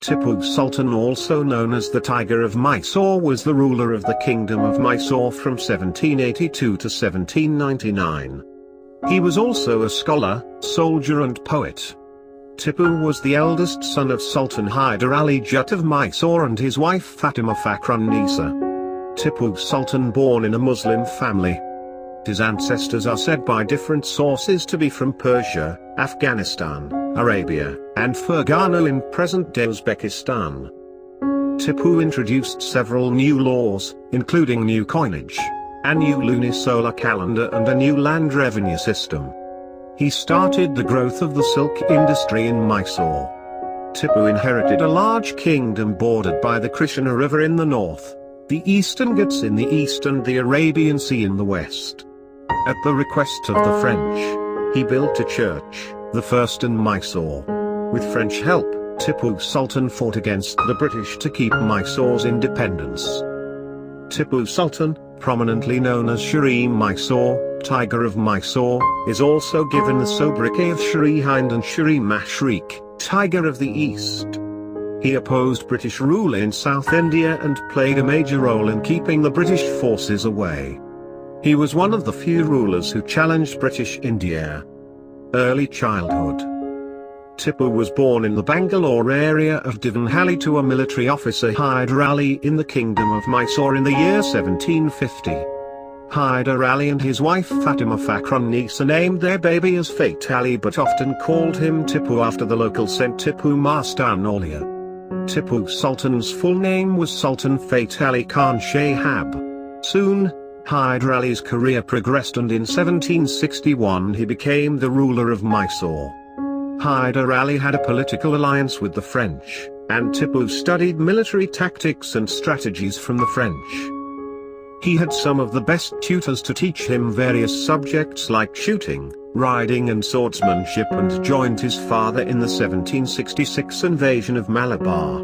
Tipu Sultan, also known as the Tiger of Mysore, was the ruler of the Kingdom of Mysore from 1782 to 1799. He was also a scholar, soldier and poet. Tipu was the eldest son of Sultan Hyder Ali Jutt of Mysore and his wife Fatima Fakhr-un-Nisa. Tipu Sultan born in a Muslim family. His ancestors are said by different sources to be from Persia, Afghanistan, Arabia, and Ferghana in present-day Uzbekistan. Tipu introduced several new laws, including new coinage, a new lunisolar calendar and a new land revenue system. He started the growth of the silk industry in Mysore. Tipu inherited a large kingdom bordered by the Krishna River in the north, the Eastern Ghats in the east and the Arabian Sea in the west. At the request of the French, he built a church, the first in Mysore. With French help, Tipu Sultan fought against the British to keep Mysore's independence. Tipu Sultan, prominently known as Shri Mysore, Tiger of Mysore, is also given the sobriquet of Shri Hind and Shri Mashriq, Tiger of the East. He opposed British rule in South India and played a major role in keeping the British forces away. He was one of the few rulers who challenged British India. Early childhood. Tipu was born in the Bangalore area of Devanahalli to a military officer Hyder Ali in the Kingdom of Mysore in the year 1750. Hyder Ali and his wife Fatima Fakhr-un-Nisa named their baby as Fate Ali but often called him Tipu after the local saint Tipu Sultan. Tipu Sultan's full name was Sultan Fate Ali Khan Shahab. Soon, Hyder Ali's career progressed and in 1761 he became the ruler of Mysore. Hyder Ali had a political alliance with the French, and Tipu studied military tactics and strategies from the French. He had some of the best tutors to teach him various subjects like shooting, riding and swordsmanship, and joined his father in the 1766 invasion of Malabar.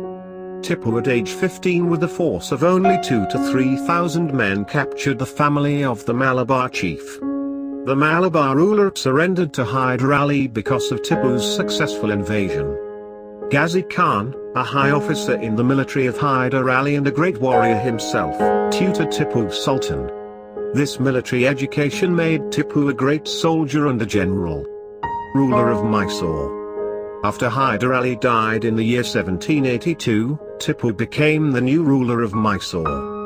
Tipu at age 15 with a force of only 2,000 to 3,000 men captured the family of the Malabar chief. The Malabar ruler surrendered to Hyder Ali because of Tipu's successful invasion. Ghazi Khan, a high officer in the military of Hyder Ali and a great warrior himself, tutored Tipu Sultan. This military education made Tipu a great soldier and a general. Ruler of Mysore. After Hyder Ali died in the year 1782, Tipu became the new ruler of Mysore.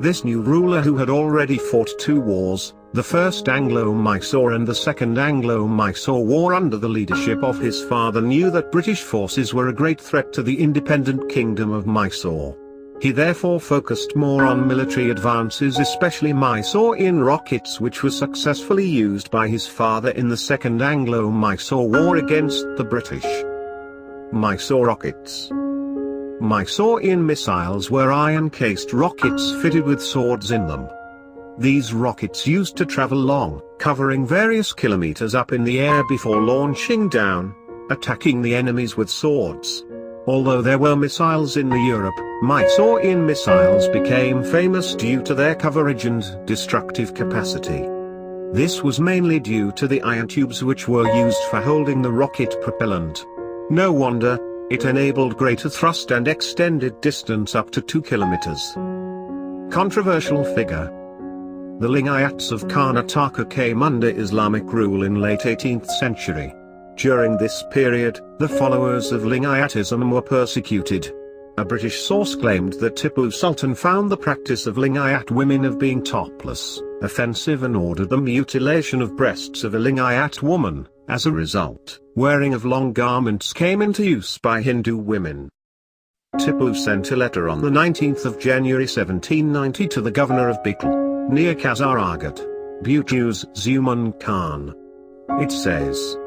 This new ruler, who had already fought 2 wars, the first Anglo-Mysore and the second Anglo-Mysore war under the leadership of his father, knew that British forces were a great threat to the independent Kingdom of Mysore. He therefore focused more on military advances, especially Mysore-in rockets, which was successfully used by his father in the Second Anglo-Mysore War against the British. Mysore rockets. Mysore-in missiles were iron-cased rockets fitted with swords in them. These rockets used to travel long, covering various kilometers up in the air before launching down, attacking the enemies with swords. Although there were missiles in Europe, Mysore-in missiles became famous due to their coverage and destructive capacity. This was mainly due to the iron tubes which were used for holding the rocket propellant. No wonder, it enabled greater thrust and extended distance up to 2 kilometers. Controversial figure. The Lingayats of Karnataka came under Islamic rule in late 18th century. During this period, the followers of Lingayatism were persecuted. A British source claimed that Tipu Sultan found the practice of Lingayat women of being topless offensive and ordered the mutilation of breasts of a Lingayat woman. As a result, wearing of long garments came into use by Hindu women. Tipu sent a letter on the 19th of January 1790 to the governor of Bikal, near Kasaragod, Butuz Zuman Khan. It says,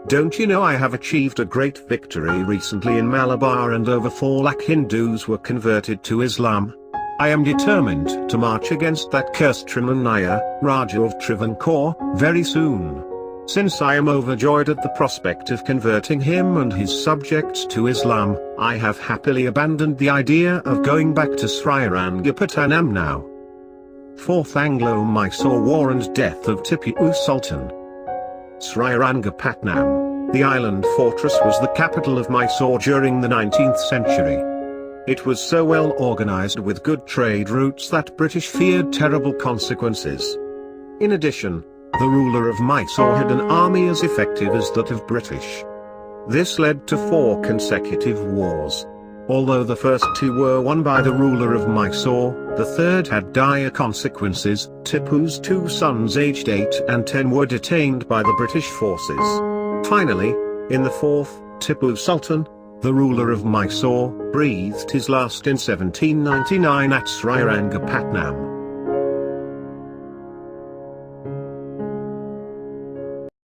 "Don't you know I have achieved a great victory recently in Malabar and over 4 lakh Hindus were converted to Islam? I am determined to march against that cursed Trimanaya, Raja of Travancore, very soon. Since I am overjoyed at the prospect of converting him and his subjects to Islam, I have happily abandoned the idea of going back to Srirangapatnam now." 4th Anglo-Mysore War and death of Tipu Sultan. Srirangapatnam. The island fortress was the capital of Mysore during the 19th century. It was so well organized with good trade routes that British feared terrible consequences. In addition, the ruler of Mysore had an army as effective as that of British. This led to 4 consecutive wars. Although the first 2 were won by the ruler of Mysore, the third had dire consequences. Tipu's 2 sons aged 8 and 10 were detained by the British forces. Finally, in the 4th, Tipu Sultan, the ruler of Mysore, breathed his last in 1799 at Srirangapatnam.